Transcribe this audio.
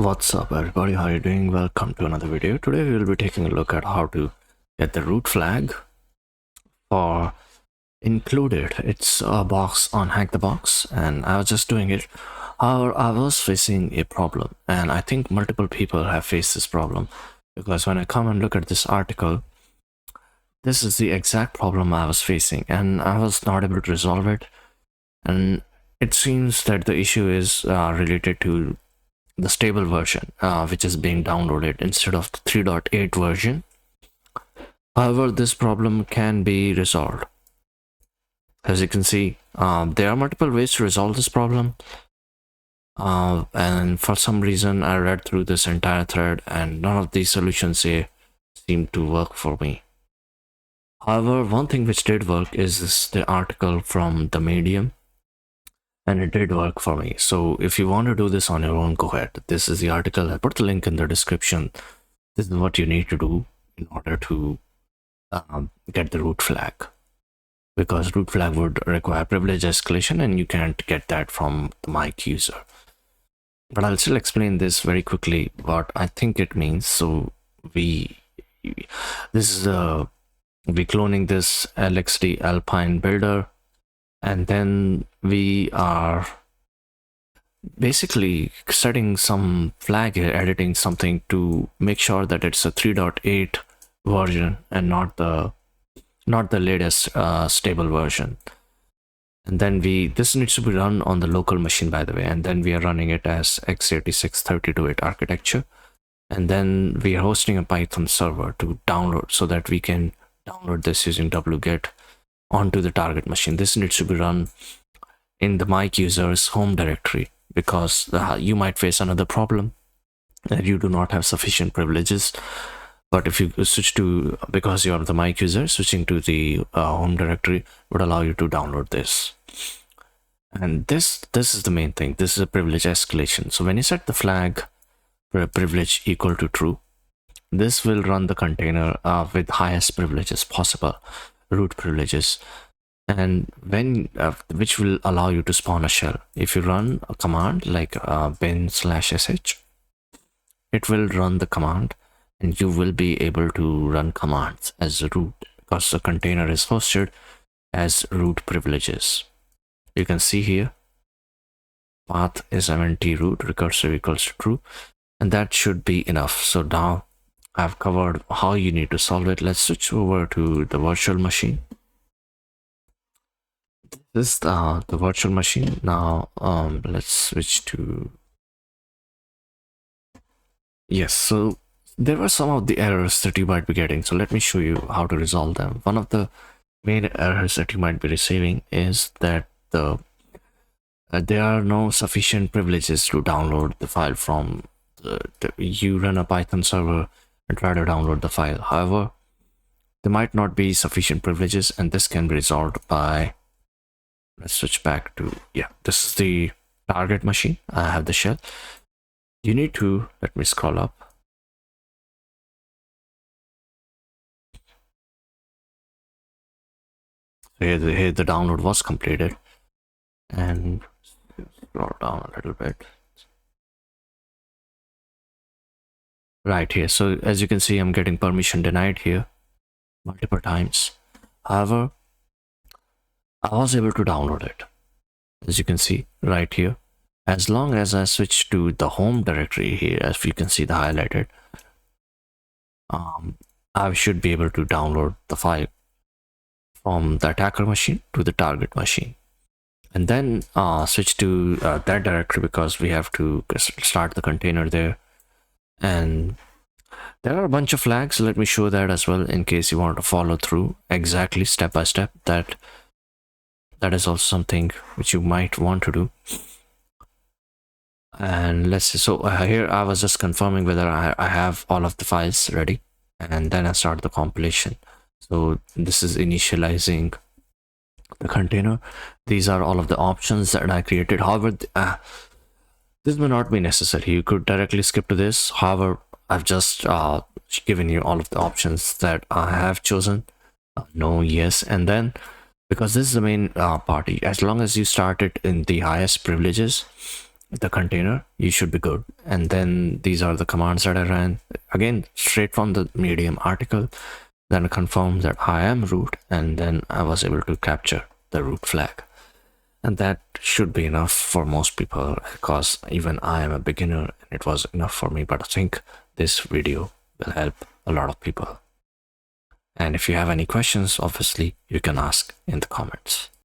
What's up everybody, how are you doing? Welcome to another video. Today we will be taking a look at how to get the root flag for included. It's a box on HackTheBox and I was just doing it. However, I was facing a problem and I think multiple people have faced this problem because when I come and look at this article, this is the exact problem I was facing and I was not able to resolve it. And it seems that the issue is related to the stable version, which is being downloaded instead of the 3.8 version. However, this problem can be resolved. As you can see, there are multiple ways to resolve this problem. And for some reason, I read through this entire thread and none of these solutions here seem to work for me. However, one thing which did work is the article from the Medium. And it did work for me. So if you want to do this on your own, go ahead. This is the article. I put the link in the description. This is what you need to do in order to get the root flag, because root flag would require privilege escalation and you can't get that from the mic user. But I'll still explain this very quickly what I think it means. So we cloning this LXD Alpine builder, and then we are basically setting some flag here, editing something to make sure that it's a 3.8 version and not the latest stable version. And then this needs to be run on the local machine, by the way, and then we are running it as x86 32-bit architecture, and then we are hosting a Python server to download so that we can download this using wget onto the target machine. This needs to be run in the mic user's home directory, because you might face another problem that you do not have sufficient privileges. But if you switch to, because you are the mic user, switching to the home directory would allow you to download this. And this is the main thing. This is a privilege escalation. So when you set the flag for a privilege equal to true, this will run the container with highest privileges possible, root privileges, and when which will allow you to spawn a shell. If you run a command like bin/sh, it will run the command and you will be able to run commands as root, because the container is hosted as root privileges. You can see here path is mnt root, recursive equals to true, and that should be enough. So now I've covered how you need to solve it. Let's switch over to the virtual machine. This is the virtual machine. Now let's switch to, yes, so there were some of the errors that you might be getting, so let me show you how to resolve them. One of the main errors that you might be receiving is that there are no sufficient privileges to download the file from you run a Python server and try to download the file. However, there might not be sufficient privileges, and this can be resolved by, let's switch back to, yeah, this is the target machine. I have the shell. You need to, let me scroll up. Here the download was completed, and scroll down a little bit. Right here, so as you can see, I'm getting permission denied here multiple times. However, I was able to download it, as you can see right here. As long as I switch to the home directory here, as you can see the highlighted, I should be able to download the file from the attacker machine to the target machine, and then switch to that directory, because we have to start the container there. And there are a bunch of flags. Let me show that as well, in case you want to follow through exactly step by step. That is also something which you might want to do. And let's see, so here I was just confirming whether I have all of the files ready, and then I start the compilation. So this is initializing the container. These are all of the options that I created. However, this may not be necessary. You could directly skip to this. However, I've just given you all of the options that I have chosen. No, yes, and then, because this is the main party, as long as you start it in the highest privileges, the container, you should be good. And then these are the commands that I ran, again straight from the Medium article. Then I confirmed that I am root, and then I was able to capture the root flag. And that should be enough for most people, because even I am a beginner and it was enough for me. But I think this video will help a lot of people. And if you have any questions, obviously you can ask in the comments.